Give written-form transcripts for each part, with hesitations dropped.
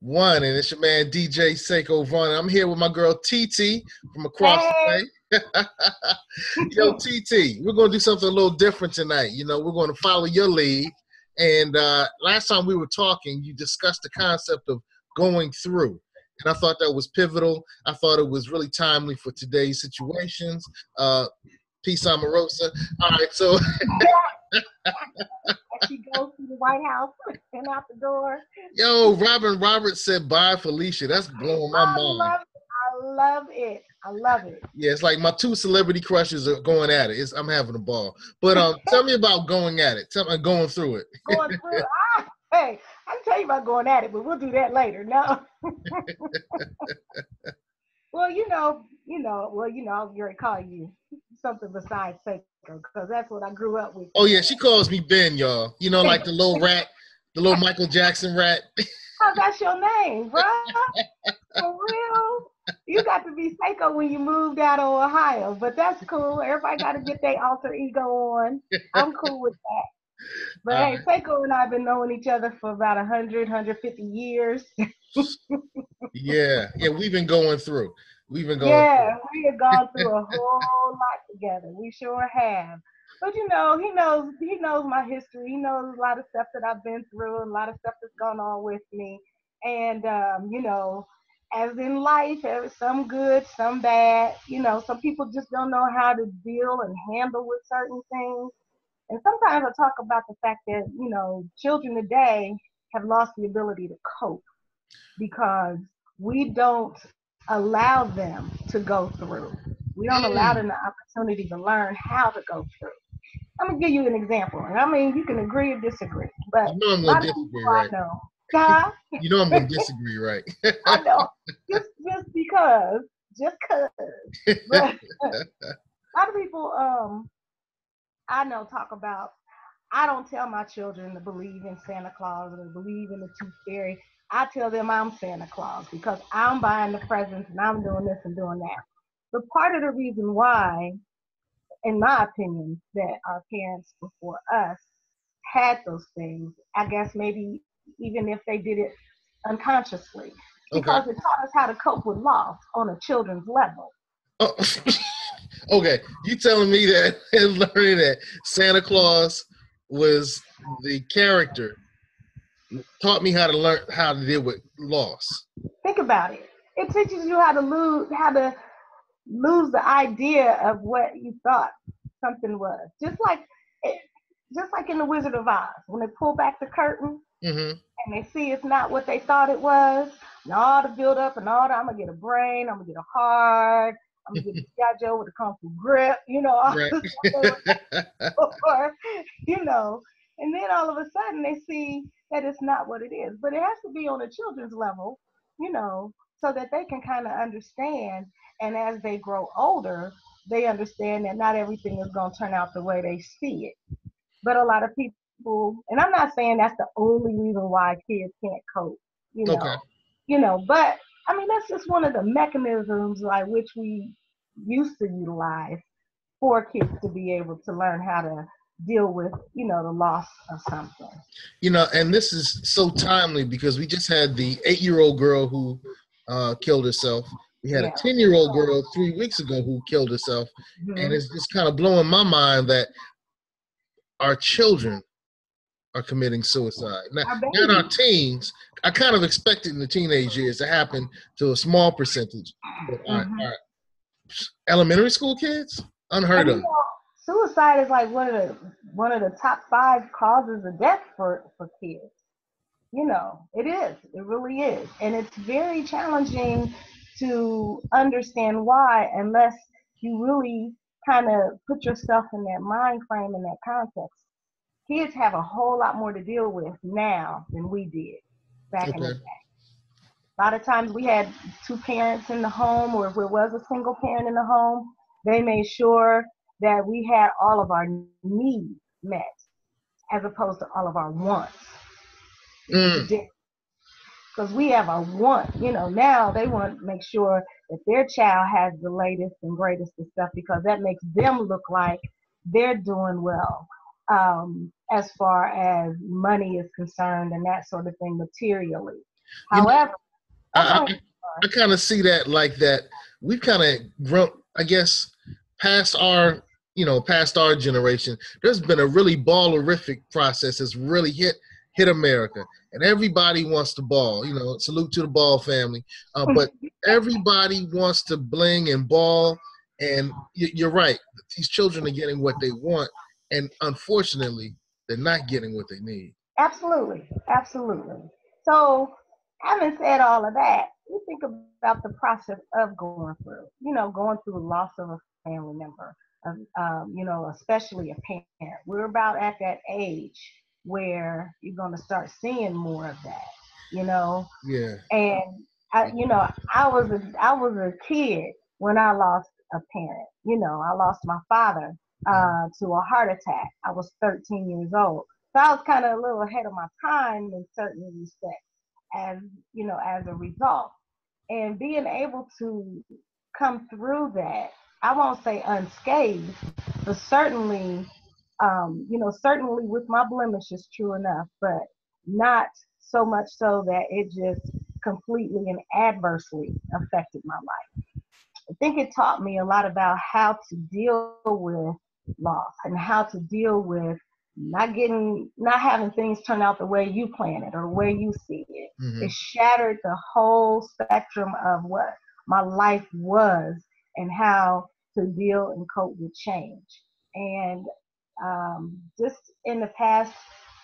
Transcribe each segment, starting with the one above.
One, and it's your man DJ Seiko Vaughn. I'm here with my girl TT from across the Hey. way. Yo, TT, we're gonna do something a little different tonight. You know, we're gonna follow your lead. And last time we were talking, you discussed the concept of going through. And I thought that was pivotal. I thought it was really timely for today's situations. Peace, Omarosa. All right, so As she goes to the White House and out the door. yo, Robin Roberts said bye, Felicia. That's blowing my mind. I love it. I love it. Yeah, it's like my two celebrity crushes are going at it. I'm having a ball. But tell me about going at it. Tell me going through it. Going through. Hey, I can tell you about going at it, but we'll do that later. No. Well, I was going to call you something besides Seiko because that's what I grew up with. Oh yeah, she calls me Ben, y'all. You know, like the little rat, the little Michael Jackson rat. Oh, that's your name, bro. For real. You got to be Seiko when you moved out of Ohio, but that's cool. Everybody got to get their alter ego on. I'm cool with that. But hey, Seiko and I have been knowing each other for about 150 years. Yeah, we've been going through. We have gone through a whole lot together. We sure have. But he knows my history. He knows a lot of stuff that I've been through, a lot of stuff that's gone on with me. And as in life, some good, some bad. Some people just don't know how to deal and handle with certain things. And sometimes I talk about the fact that, children today have lost the ability to cope because we don't allow them to go through. We don't allow them the opportunity to learn how to go through. I'm going to give you an example. And I mean, you can agree or disagree, but you know I'm going to disagree, right? I know. Huh? You know I'm going to disagree, right? I know. Just because. But a lot of people, I know, talk about, I don't tell my children to believe in Santa Claus or to believe in the Tooth Fairy. I tell them I'm Santa Claus because I'm buying the presents and I'm doing this and doing that. But part of the reason why, in my opinion, that our parents before us had those things, I guess maybe even if they did it unconsciously, because it taught us how to cope with loss on a children's level. Oh. Okay, you telling me that and learning that Santa Claus was the character taught me how to learn how to deal with loss. Think about it. It teaches you how to lose the idea of what you thought something was. Just like in The Wizard of Oz, when they pull back the curtain and they see it's not what they thought it was, and all the build up and all that, I'm gonna get a brain, I'm gonna get a heart, I'm gonna get a G.I. Joe with a Kung Fu grip, all right. and then all of a sudden they see that it's not what it is. But it has to be on a children's level, so that they can kind of understand. And as they grow older, they understand that not everything is going to turn out the way they see it. But a lot of people, and I'm not saying that's the only reason why kids can't cope, but I mean, that's just one of the mechanisms by which we used to utilize for kids to be able to learn how to deal with, the loss of something. And this is so timely because we just had the 8-year-old girl who killed herself. We had a 10-year-old girl 3 weeks ago who killed herself. And it's just kind of blowing my mind that our children are committing suicide. Now, in our teens, I kind of expected in the teenage years to happen to a small percentage. But our elementary school kids, unheard of. Suicide is like one of the top 5 causes of death for kids. It is. It really is. And it's very challenging to understand why unless you really kind of put yourself in that mind frame, in that context. Kids have a whole lot more to deal with now than we did back in the day. A lot of times we had 2 parents in the home, or if it was a single parent in the home, they made sure that we had all of our needs met as opposed to all of our wants. Because we have our want, now they want to make sure that their child has the latest and greatest of stuff because that makes them look like they're doing well. As far as money is concerned and that sort of thing materially. You know, However, I'm I, sorry. I kind of see that like that. We've kind of grown, I guess, past our, past our generation. There's been a really ballerific process that's really hit America, and everybody wants to ball. Salute to the Ball family, but everybody wants to bling and ball. And you're right. These children are getting what they want, and unfortunately, they're not getting what they need. Absolutely, absolutely. So, having said all of that, we think about the process of going through, going through the loss of a family member, especially a parent. We're about at that age where you're going to start seeing more of that, you know. Yeah. And I was a kid when I lost a parent. I lost my father to a heart attack. I was 13 years old. So I was kind of a little ahead of my time in certain respects, as as a result. And being able to come through that, I won't say unscathed, but certainly, certainly with my blemishes, true enough, but not so much so that it just completely and adversely affected my life. I think it taught me a lot about how to deal with loss and how to deal with not having things turn out the way you plan it or the way you see it. Mm-hmm. It shattered the whole spectrum of what my life was and how to deal and cope with change. And just in the past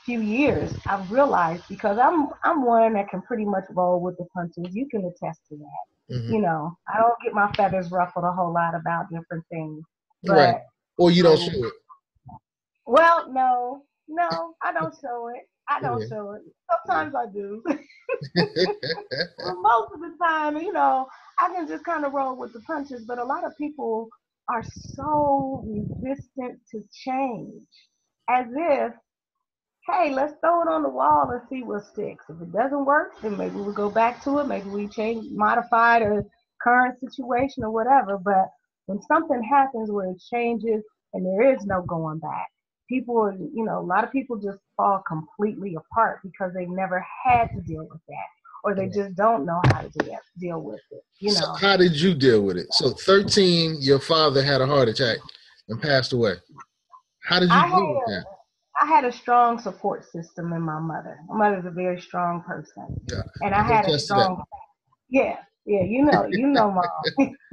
few years, I've realized, because I'm one that can pretty much roll with the punches. You can attest to that. Mm-hmm. I don't get my feathers ruffled a whole lot about different things. Right. But Or you don't show it. well, no, I don't show it. I don't Yeah. show it. Sometimes I do. But most of the time, I can just kind of roll with the punches. But a lot of people are so resistant to change, as if, hey, let's throw it on the wall and see what sticks. If it doesn't work, then maybe we go back to it. Maybe we change, modify the current situation or whatever. But when something happens where it changes and there is no going back, people, a lot of people just fall completely apart because they never had to deal with that, or they just don't know how to deal with it. So how did you deal with it? So 13, your father had a heart attack and passed away. How did you deal with that? I had a strong support system in my mother. My mother's a very strong person, Yeah, and I I can had a attest to that. strong, yeah, mom.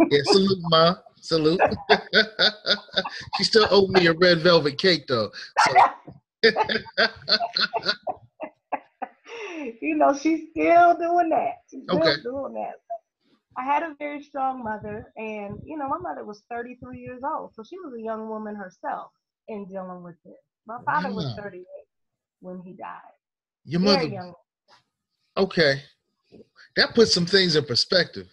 Yeah, salute, Ma. Salute. She still owed me a red velvet cake, though. So. She's still doing that. She's Okay. still doing that. I had a very strong mother, and my mother was 33 years old, so she was a young woman herself in dealing with this. My father was Wow. 38 when he died. Your mother. Very young. Okay. That puts some things in perspective.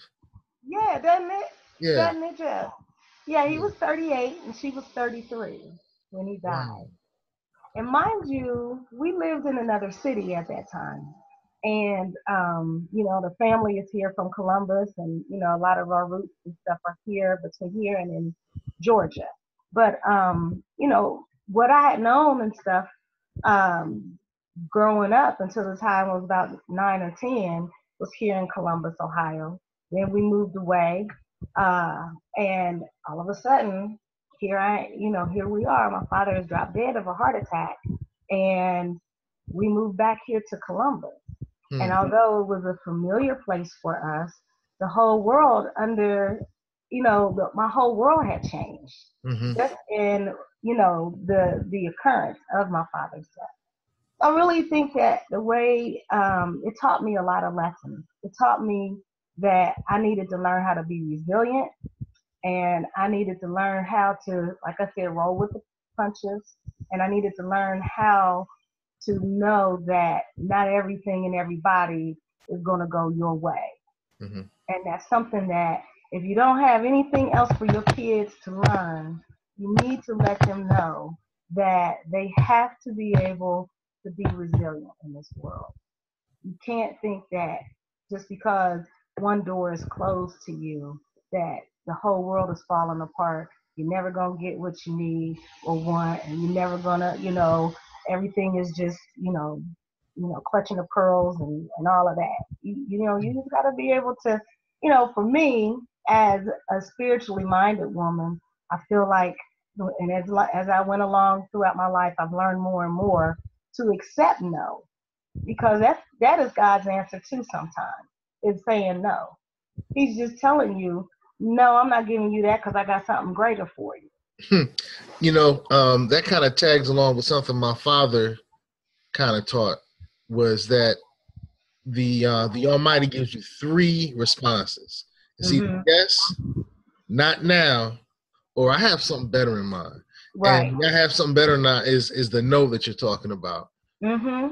Yeah, doesn't it? Yeah. Doesn't it just? Yeah, he was 38 and she was 33 when he died. Wow. And mind you, we lived in another city at that time. And, the family is here from Columbus, and, a lot of our roots and stuff are here, between here and in Georgia. But, what I had known and stuff, growing up until the time I was about 9 or 10 was here in Columbus, Ohio. Then we moved away, and all of a sudden, here we are. My father has dropped dead of a heart attack, and we moved back here to Columbus. And although it was a familiar place for us, the whole world my whole world had changed just in, the occurrence of my father's death. I really think that the way it taught me a lot of lessons. It taught me that I needed to learn how to be resilient, and I needed to learn how to, like I said, roll with the punches, and I needed to learn how to know that not everything and everybody is going to go your way. Mm-hmm. And that's something that if you don't have anything else for your kids to learn, you need to let them know that they have to be able to be resilient in this world. You can't think that just because one door is closed to you, that the whole world is falling apart. You're never going to get what you need or want, and you're never going to, everything is just, clutching the pearls and all of that. You just got to be able to, for me, as a spiritually minded woman, I feel like, and as I went along throughout my life, I've learned more and more to accept no, because that is God's answer too. Sometimes is saying no. He's just telling you, no, I'm not giving you that because I got something greater for you. That kind of tags along with something my father kind of taught, was that the Almighty gives you three responses. It's either yes, not now, or I have something better in mind. Right. And I have something better now is the no that you're talking about. Yeah.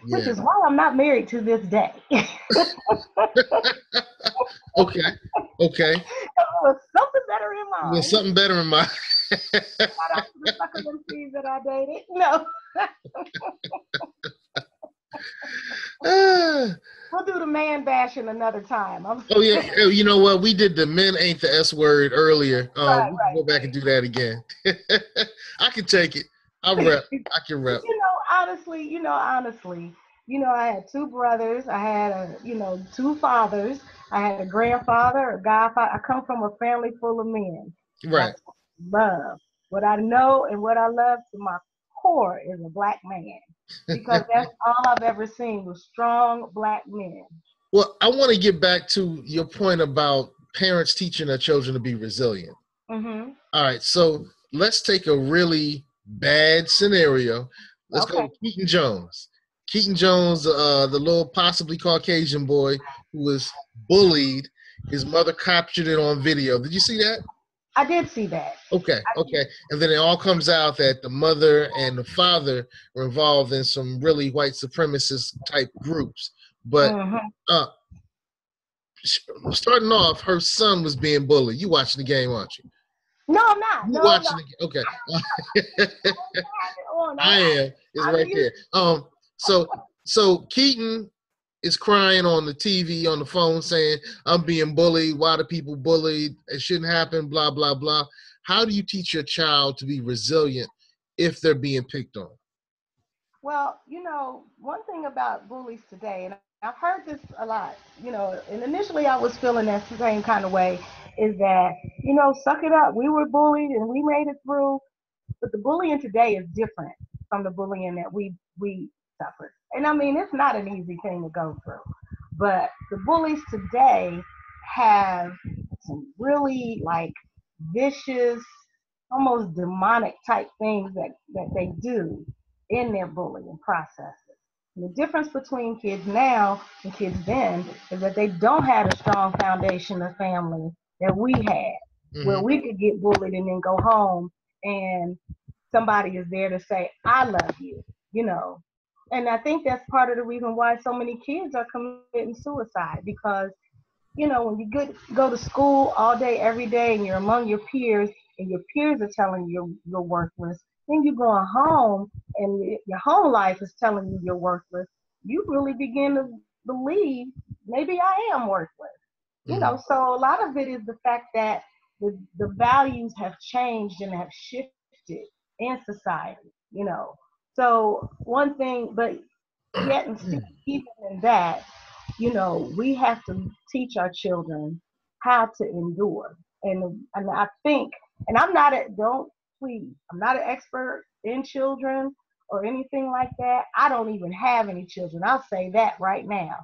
Which is why I'm not married to this day. Okay. With something better in mind. With something better in mind. Shout out to the suckers and thieves that I dated. No. We'll do the man bashing another time. Oh yeah, you know what? We did the men ain't the S word earlier. Right, we can go back and do that again. I can take it. I can rep. Honestly, I had two brothers. I had two fathers. I had a grandfather, a godfather. I come from a family full of men. Right. Love. What I know and what I love to my core is a black man, because that's all I've ever seen was strong black men. Well, I want to get back to your point about parents teaching their children to be resilient. Mm-hmm. All right, so let's take a really bad scenario. Let's go to Keaton Jones. Keaton Jones, the little possibly Caucasian boy who was bullied. His mother captured it on video. Did you see that? I did see that. Okay. And then it all comes out that the mother and the father were involved in some really white supremacist type groups. But starting off, her son was being bullied. You watching the game, aren't you? No, I'm not. You watching the game? Okay. I am. It's right there. So Keaton is crying on the TV, on the phone, saying, I'm being bullied. Why do people bullied? It shouldn't happen, blah, blah, blah. How do you teach your child to be resilient if they're being picked on? Well, one thing about bullies today, and I've heard this a lot, and initially I was feeling that same kind of way, is that, suck it up. We were bullied and we made it through. But the bullying today is different from the bullying that we suffered. And I mean, it's not an easy thing to go through. But the bullies today have some really vicious, almost demonic type things that they do in their bullying processes. And the difference between kids now and kids then is that they don't have a strong foundation of family that we had, where we could get bullied and then go home and somebody is there to say, I love you, And I think that's part of the reason why so many kids are committing suicide, because, when you go to school all day, every day, and you're among your peers, and your peers are telling you you're worthless, then you're going home and your home life is telling you you're worthless, you really begin to believe maybe I am worthless. So a lot of it is the fact that the values have changed and have shifted in society, So one thing, but yet and still, even in that, we have to teach our children how to endure. And I think, and I'm not I'm not an expert in children or anything like that. I don't even have any children. I'll say that right now.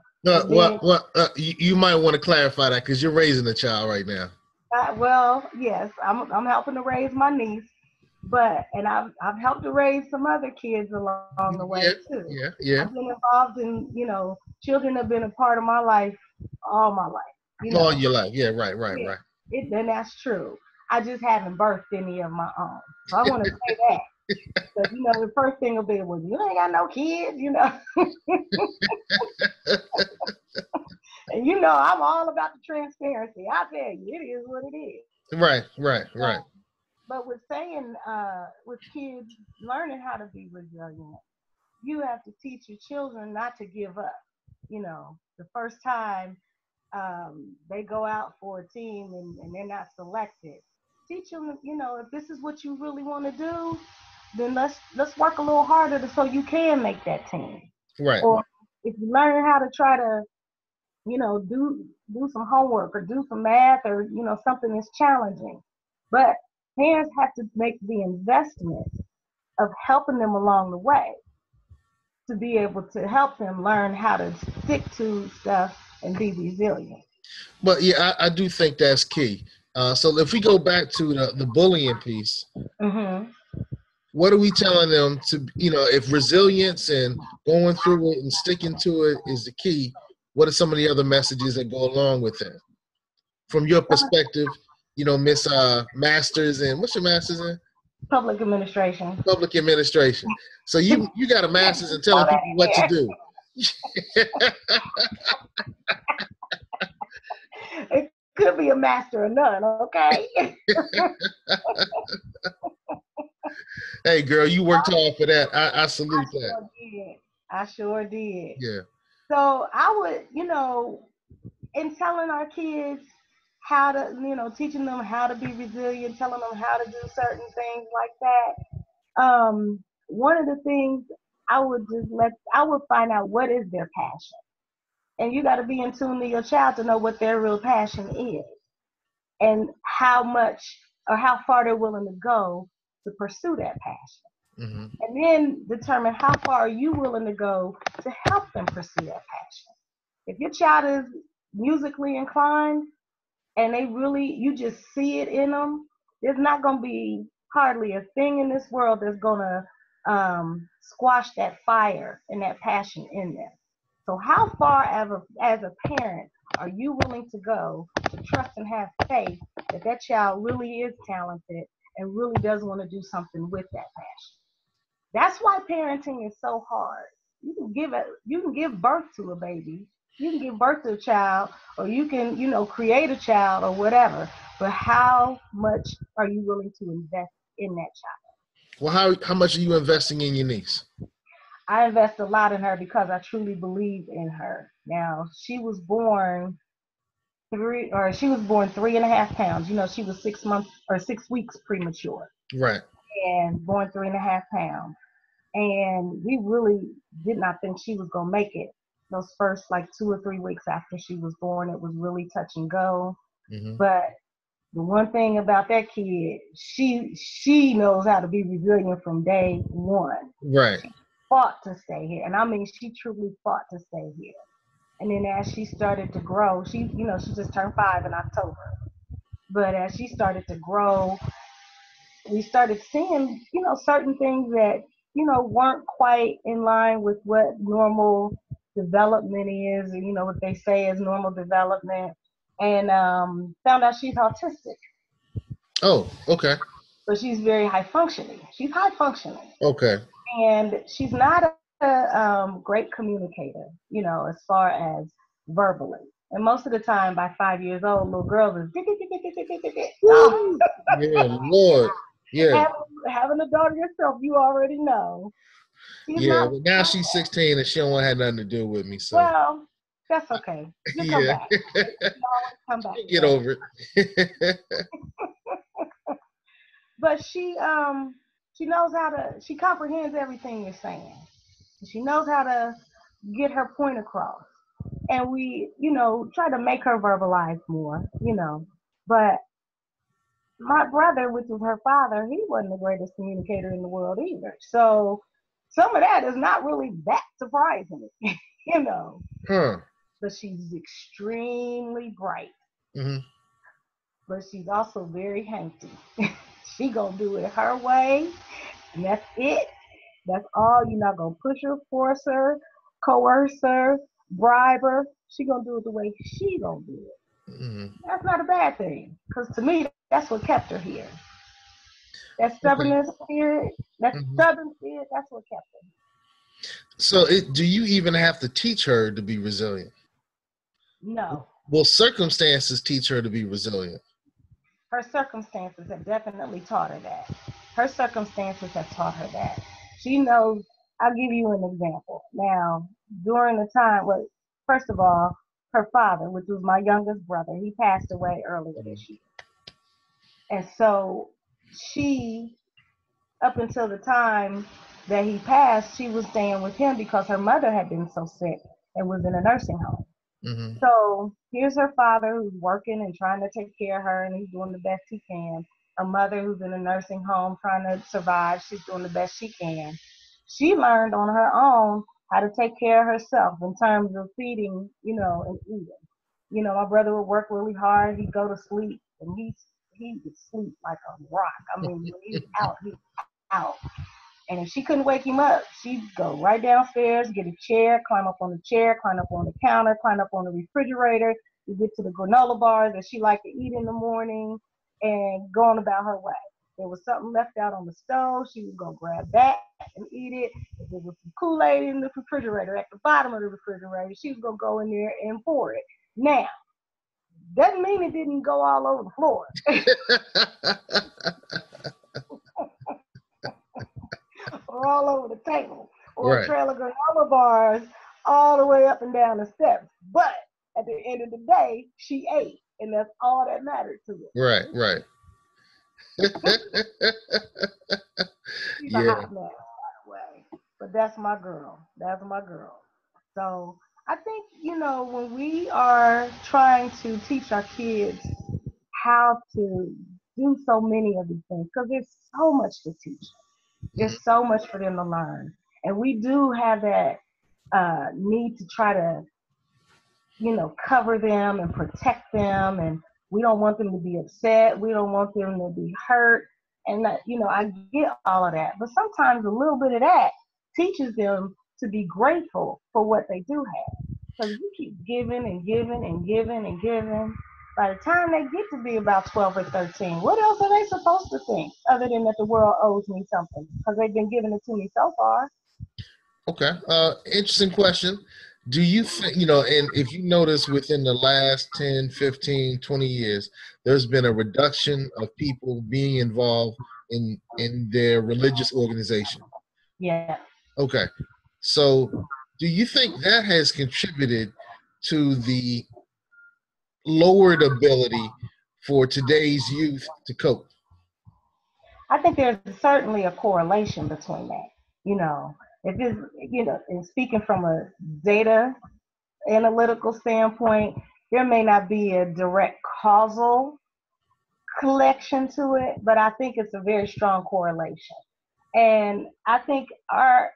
You might want to clarify that because you're raising a child right now. Well, yes, I'm helping to raise my niece, and I've helped to raise some other kids along the way too. Yeah. I've been involved in, children have been a part of my life all my life. All your life, yeah, right. And that's true. I just haven't birthed any of my own, so I want to say that. But the first thing will be, well, you ain't got no kids, And I'm all about the transparency. I tell you, it is what it is. Right. But with saying, with kids learning how to be resilient, you have to teach your children not to give up. The first time they go out for a team and they're not selected, teach them, if this is what you really want to do, then let's work a little harder so you can make that team. Right. Or if you learn how to try to, do some homework or do some math or, something that's challenging. But parents have to make the investment of helping them along the way to be able to help them learn how to stick to stuff and be resilient. But yeah, I do think that's key. So if we go back to the bullying piece, Mm-hmm. what are we telling them to, if resilience and going through it and sticking to it is the key, what are some of the other messages that go along with that? From your perspective, Miss Masters, and what's your master's in? Public administration. Public administration. So you got a master's in telling people what to do. It could be a master or none, okay? Hey, girl, you worked hard for that. I salute that. I sure did. Yeah. So I would, in telling our kids how to, teaching them how to be resilient, telling them how to do certain things like that. One of the things I would find out what is their passion. And you got to be in tune to your child to know what their real passion is and how much or how far they're willing to go to pursue that passion. Mm-hmm. And then determine how far are you willing to go to help them pursue that passion. If your child is musically inclined and you just see it in them, there's not going to be hardly a thing in this world that's going to squash that fire and that passion in them. So how far as a parent are you willing to go to trust and have faith that that child really is talented and really does want to do something with that passion? That's why parenting is so hard. You can give birth to a baby, you can give birth to a child, or you can, create a child or whatever. But how much are you willing to invest in that child? Well, how much are you investing in your niece? I invest a lot in her because I truly believe in her. Now, she was born 3.5 pounds. She was 6 months or 6 weeks premature. Right. And born 3.5 pounds. And we really did not think she was going to make it. Those first 2 or 3 weeks after she was born, it was really touch and go. Mm-hmm. But the one thing about that kid, she knows how to be resilient from day one. Right. She fought to stay here. And I mean, she truly fought to stay here. And then as she started to grow, she just turned 5 in October. But as she started to grow, we started seeing, certain things that, weren't quite in line with what normal development is, or, what they say is normal development. And found out she's autistic. Oh, okay. So she's very high functioning. She's high functioning. Okay. And she's not a great communicator, as far as verbally. And most of the time, by 5 years old, little girls is yeah, Lord. Yeah. Having a daughter yourself, you already know. But now she's 16 and she don't want to have nothing to do with me. So. Well, that's okay. You come back. You always come back. Get over it. But she knows she comprehends everything you're saying. She knows how to get her point across. And we, try to make her verbalize more, But my brother, which was her father, he wasn't the greatest communicator in the world either. So some of that is not really that surprising, Huh. But she's extremely bright. Mm-hmm. But she's also very hanky. She gonna do it her way, and that's it. That's all. You're not gonna push her, force her, coerce her, bribe her. She gonna do it the way she gonna do it. Mm-hmm. That's not a bad thing, because to me, that's what kept her here. That stubbornness spirit, stubborn spirit, that's what kept her. So, do you even have to teach her to be resilient? No. Will circumstances teach her to be resilient? Her circumstances have definitely taught her that. Her circumstances have taught her that. She knows. I'll give you an example. Now, during the time, first of all, her father, which was my youngest brother, he passed away earlier this year. And so she, up until the time that he passed, she was staying with him because her mother had been so sick and was in a nursing home. Mm-hmm. So here's her father who's working and trying to take care of her, and he's doing the best he can. Her mother who's in a nursing home trying to survive, she's doing the best she can. She learned on her own how to take care of herself in terms of feeding, and eating. My brother would work really hard. He'd go to sleep, and he would sleep like a rock. I mean, when he's out, he's out. And if she couldn't wake him up, she'd go right downstairs, get a chair, climb up on the chair, climb up on the counter, climb up on the refrigerator, to get to the granola bars that she liked to eat in the morning, and go on about her way. There was something left out on the stove, she would go grab that and eat it. If there was some Kool-Aid in the refrigerator, at the bottom of the refrigerator, she was going to go in there and pour it. Now, doesn't mean it didn't go all over the floor. Or all over the table, or Right. a trail of granola bars all the way up and down the steps. But at the end of the day, she ate, and that's all that mattered to her. Right, right. She's Yeah. a hot mess, by the way. But that's my girl. That's my girl. So I think, when we are trying to teach our kids how to do so many of these things, because there's so much to teach. There's so much for them to learn. And we do have that need to try to, cover them and protect them. And we don't want them to be upset. We don't want them to be hurt. And, I get all of that. But sometimes a little bit of that teaches them to be grateful for what they do have. Because you keep giving and giving and giving and giving. By the time they get to be about 12 or 13, what else are they supposed to think other than that the world owes me something? Because they've been giving it to me so far. Okay. Interesting question. Do you think, and if you notice within the last 10, 15, 20 years, there's been a reduction of people being involved in their religious organization? Yeah. Okay. So do you think that has contributed to the lowered ability for today's youth to cope? I think there's certainly a correlation between that. If it's, and speaking from a data analytical standpoint, there may not be a direct causal connection to it, but I think it's a very strong correlation. And I think our,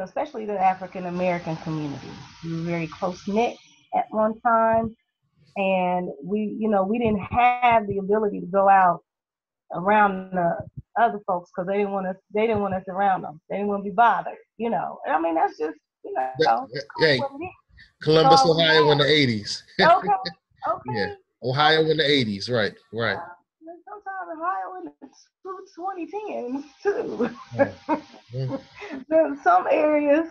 especially the African American community, we were very close knit at one time, and we didn't have the ability to go out around the other folks because they didn't want us around them. They didn't want to be bothered. I mean, that's just Hey, what it is. Columbus, So, Ohio in the 80s. okay. Yeah, Ohio in the 80s. Right. Sometimes Ohio in the 2010s too. Mm. There's some areas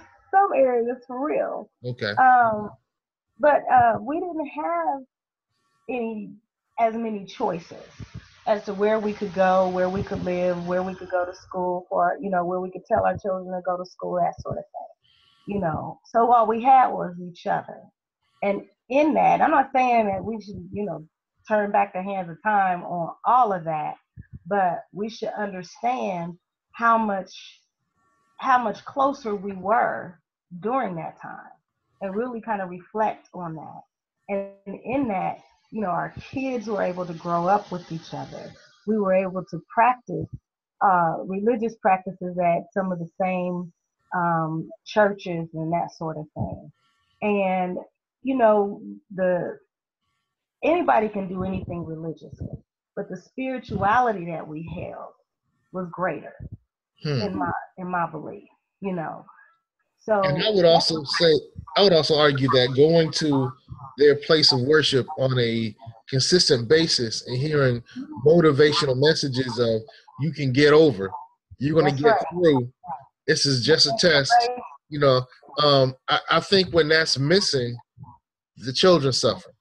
for real. Okay. But we didn't have as many choices as to where we could go, where we could live, where we could go to school for, where we could tell our children to go to school, that sort of thing. So all we had was each other. And in that, I'm not saying that we should, turn back the hands of time on all of that, but we should understand how much closer we were during that time and really kind of reflect on that. And in that, our kids were able to grow up with each other. We were able to practice religious practices at some of the same churches and that sort of thing. And, anybody can do anything religiously, but the spirituality that we held was greater in my belief, So, and I would also argue that going to their place of worship on a consistent basis and hearing motivational messages of you can get over, you're going to get through. This is just a test. I think when that's missing, the children suffer.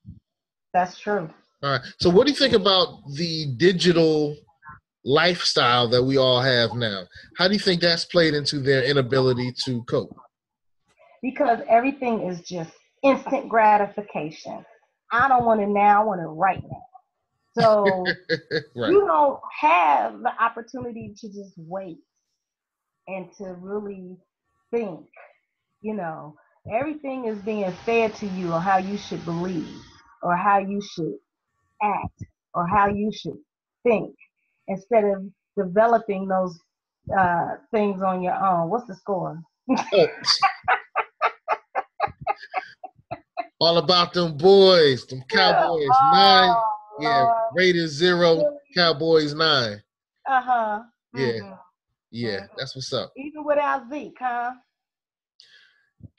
That's true. All right. So what do you think about the digital lifestyle that we all have now? How do you think that's played into their inability to cope? Because everything is just instant gratification. I don't want it now, I want it right now. So Right. you don't have the opportunity to just wait and to really think. You know, everything is being fed to you on how you should believe or how you should act or how you should think instead of developing those things on your own. What's the score? Oh, all about them boys, them Cowboys. 9, Oh, yeah, Lord. Raiders 0, Really? Cowboys 9. Uh-huh. Yeah, Mm-hmm. yeah, Mm-hmm. that's what's up. Even without Zeke, huh?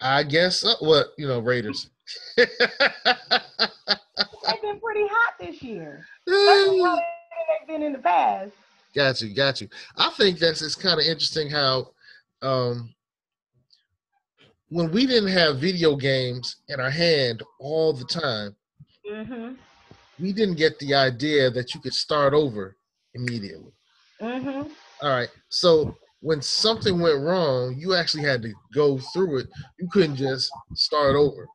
I guess what Raiders. They've been pretty hot this year. Certainly hotter than they've been in the past. Got you. I think it's kind of interesting how um, when we didn't have video games in our hand all the time, Mm-hmm. we didn't get the idea that you could start over immediately. Mm-hmm. All right. So when something went wrong, you actually had to go through it. You couldn't just start over.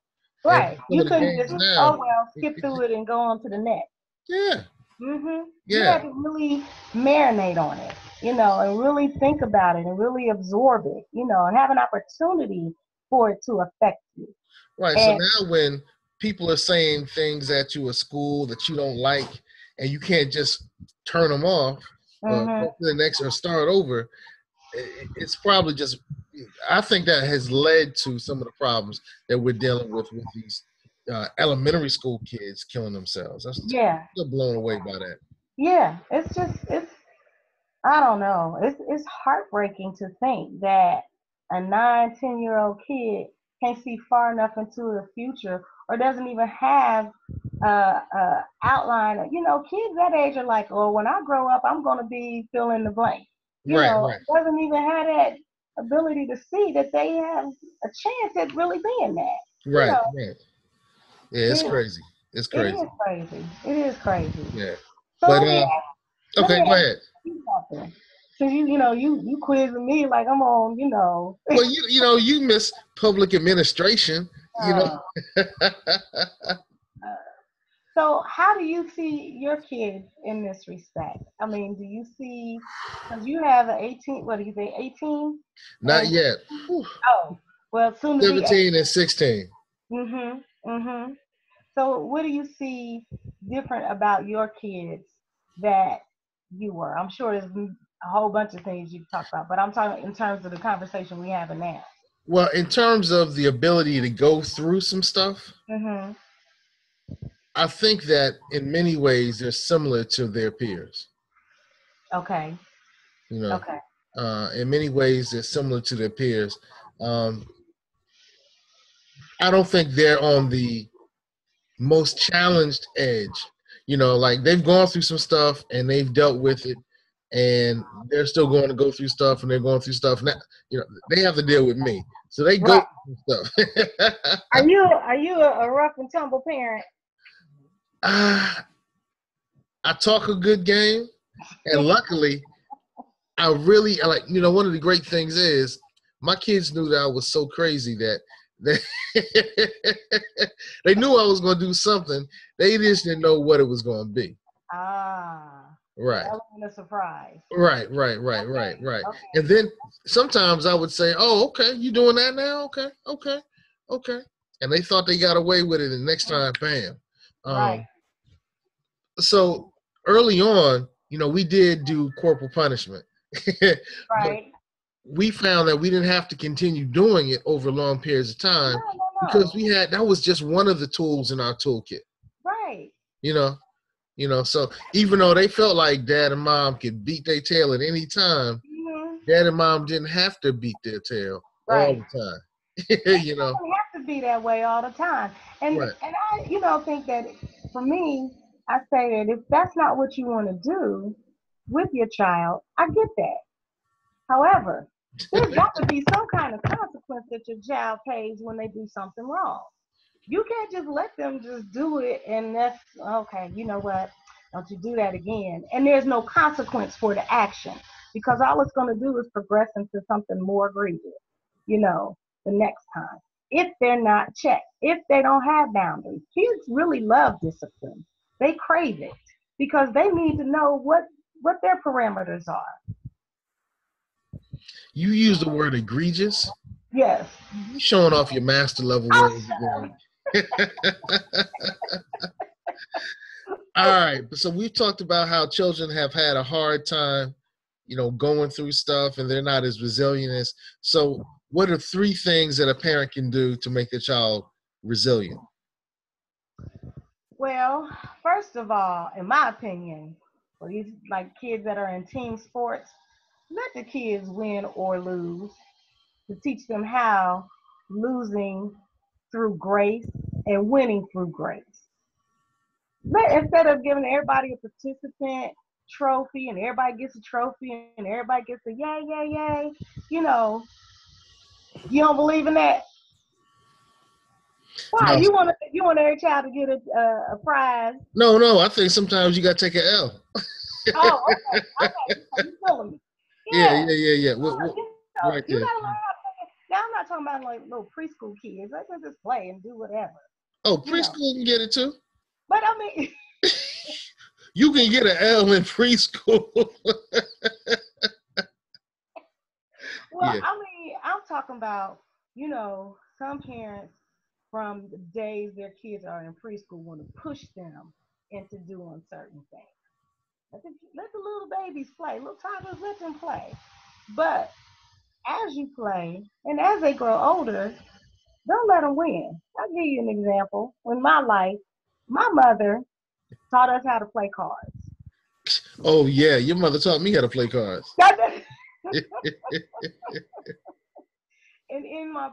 And Right. some You of the couldn't games just, now, oh well, skip through it and go on to the next. yeah, You yeah, had to really marinate on it, and really think about it and really absorb it, and have an opportunity for it to affect you. right. So And now when people are saying things at you at school that you don't like, and you can't just turn them off or go mhm, to the next or start over, it's probably just. I think that has led to some of the problems that we're dealing with these elementary school kids killing themselves. I'm yeah, still blown away by that. yeah, it's I don't know. It's heartbreaking to think that a 9, 10-year-old kid can't see far enough into the future or doesn't even have a outline. Kids that age are like, oh, when I grow up, I'm going to be fill in the blank. Right, right, Doesn't even have that ability to see that they have a chance at really being that. You right, know, right. Yeah, it's it, crazy. It's it crazy. is crazy. It is crazy. Yeah, So but let me okay, go ask ahead. you something. Since you quizzing me like I'm on. Well, you miss public administration. Uh, uh, so how do you see your kids in this respect? I mean, do you see because you have an 18? What do you say, 18? Not And yet. Whew. oh, well, soon to be 17 and 16. 8. Mhm. So what do you see different about your kids that you were? I'm sure there's a whole bunch of things you talk about, but I'm talking in terms of the conversation we having now. Well, in terms of the ability to go through some stuff, Mhm. I think that in many ways they're similar to their peers. Okay. You know, Okay. in many ways they're similar to their peers. Um, I don't think they're on the most challenged edge. Like they've gone through some stuff and they've dealt with it, and they're still going to go through stuff, and they're going through stuff now. They have to deal with me, so they go Right. through stuff. Are you a rough and tumble parent? I talk a good game, and luckily, I really like. One of the great things is my kids knew that I was so crazy that they, they knew I was going to do something. They just didn't know what it was going to be. The Right. element of surprise. Right. Okay. Right. Okay. And then sometimes I would say, "Oh, okay, you doing that now? Okay." And they thought they got away with it, and next time, bam. Right. So early on, we did do corporal punishment, but Right. we found that we didn't have to continue doing it over long periods of No, time because no, no. that was just one of the tools in our toolkit. Right. You know, So even though they felt like dad and mom could beat their tail at any time, Mhm. dad and mom didn't have to beat their tail all Right. the time. It you know, doesn't have to be that way all the time. And right, and I, think that for me, I say that if that's not what you want to do with your child, I get that. However, there's got to be some kind of consequence that your child pays when they do something wrong. You can't just let them just do it and that's okay, you know what? Don't you do that again. And there's no consequence for the action because all it's going to do is progress into something more egregious, the next time. If they're not checked, if they don't have boundaries. Kids really love discipline. They crave it. because they need to know what their parameters are. You use the word egregious. Yes. You showing off your master level words again. All right. So we've talked about how children have had a hard time, going through stuff, and they're not as resilient as. So what are 3 things that a parent can do to make their child resilient? Well, first of all, in my opinion, for these like kids that are in team sports, let the kids win or lose to teach them how losing through grace and winning through grace. Instead of giving everybody a participant trophy and everybody gets a trophy and everybody gets a yay, yay, yay, you don't believe in that? Why? No. You want every child to get a prize? No. I think sometimes you got to take an L. Oh, okay. So you feeling me? Yeah. Right there. You gotta learn how to. Now I'm not talking about like little preschool kids. They can just play and do whatever. Oh, preschool can get it too. But I mean, you can get an L in preschool. well, yeah. I mean, I'm talking about, some parents from the days their kids are in preschool want to push them into doing certain things. Let the little babies play. Little toddlers, let them play. But as you play and as they grow older, don't let them win. I'll give you an example. In my life, my mother taught us how to play cards. Oh, yeah. Your mother taught me how to play cards. And in my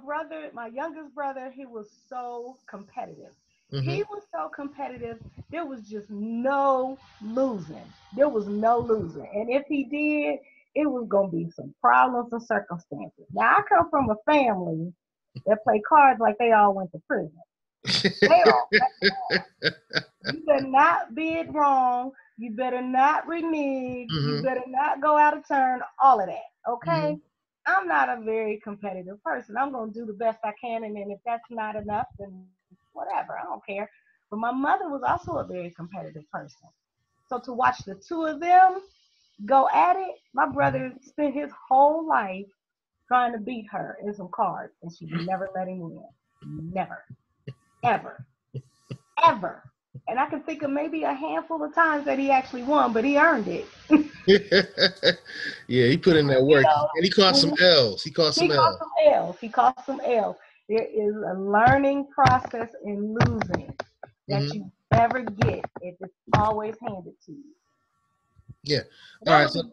youngest brother, he was so competitive. Mm-hmm. He was so competitive, there was just no losing. There was no losing. And if he did, it was going to be some problems and circumstances. Now, I come from a family that play cards like they all went to prison. They all You better not bid wrong. You better not renege. Mm-hmm. You better not go out of turn. All of that, okay? Mm-hmm. I'm not a very competitive person. I'm going to do the best I can, and then if that's not enough, then whatever. I don't care. But my mother was also a very competitive person. So to watch the two of them go at it, my brother spent his whole life trying to beat her in some cards, and she never let him win. Never. Ever. Ever. And I can think of maybe a handful of times that he actually won, but he earned it. Yeah, he put in that work. And he caught some L's. He caught some L's. There is a learning process in losing that you never get if it's always handed to you. Yeah. All right. So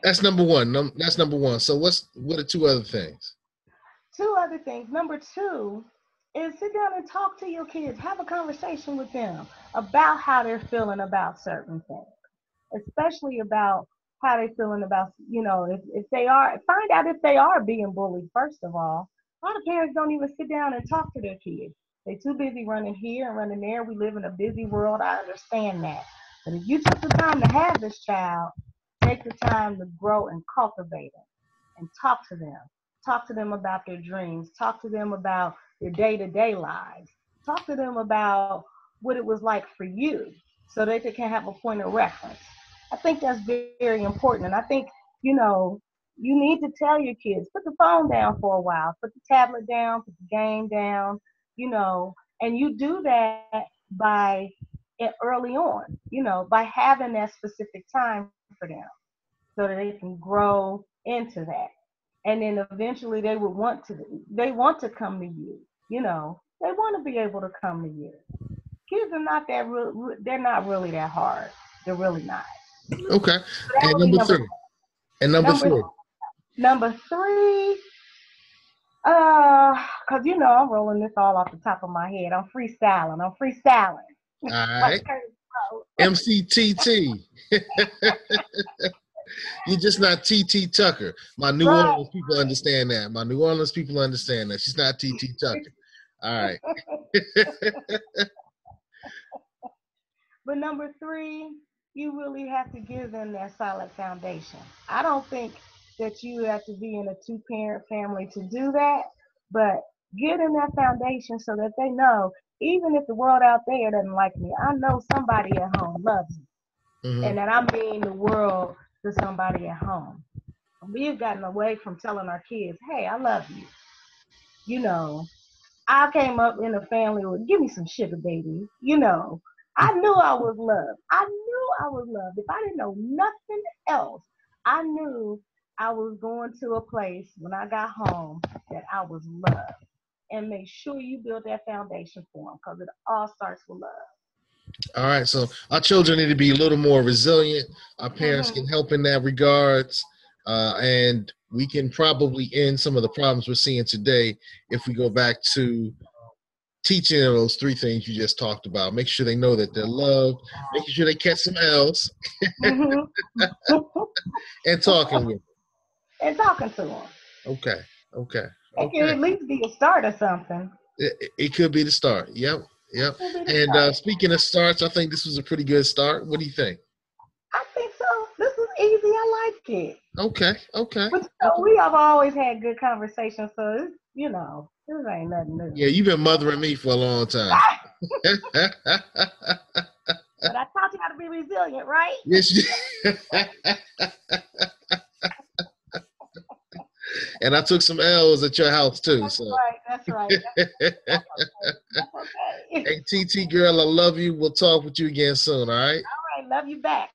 that's number one. That's number one. So what are 2 other things? 2 other things. Number 2 is sit down and talk to your kids. Have a conversation with them about how they're feeling about certain things, especially about how they're feeling about, if they are, find out if they are being bullied, first of all. A lot of parents don't even sit down and talk to their kids. They're too busy running here and running there. We live in a busy world. I understand that. But if you took the time to have this child, take the time to grow and cultivate them and talk to them. Talk to them about their dreams. Talk to them about their day-to-day lives. Talk to them about what it was like for you so that they can have a point of reference. I think that's very, very important. And I think, you need to tell your kids, put the phone down for a while, put the tablet down, put the game down, and you do that by early on, by having that specific time for them so that they can grow into that. And then eventually they want to come to you, they want to be able to come to you. Kids are not they're not really that hard. They're really not. Okay. And number 3. And number 4. Number 3, because I'm rolling this all off the top of my head. I'm freestyling. All right. MCTT. You're just not TT Tucker. My New Orleans people understand that. She's not TT Tucker. All right. But number 3, you really have to give them that solid foundation. I don't think that you have to be in a 2-parent family to do that, but give them that foundation so that they know, even if the world out there doesn't like me, I know somebody at home loves me. and that I mean the world to somebody at home. We've gotten away from telling our kids, hey, I love you. You know, I came up in a family with, give me some sugar, baby. I knew I was loved. I knew I was loved. If I didn't know nothing else, I knew I was going to a place when I got home that I was loved. And make sure you build that foundation for them because it all starts with love. All right, so our children need to be a little more resilient. Our parents can help in that regards, and we can probably end some of the problems we're seeing today if we go back to teaching them those three things you just talked about. Make sure they know that they're loved, making sure they catch some L's, and talking with them. And talking to them. Okay. It can at least be a start or something. It could be the start. Yep. And speaking of starts, I think this was a pretty good start. What do you think? I think so. This was easy. I like it. Okay. But we have always had good conversations, so this ain't nothing new. Yeah, you've been mothering me for a long time. But I taught you how to be resilient, right? Yes, you And I took some L's at your house too. That's right. That's okay. Hey, TT girl, I love you. We'll talk with you again soon, all right? All right, love you back.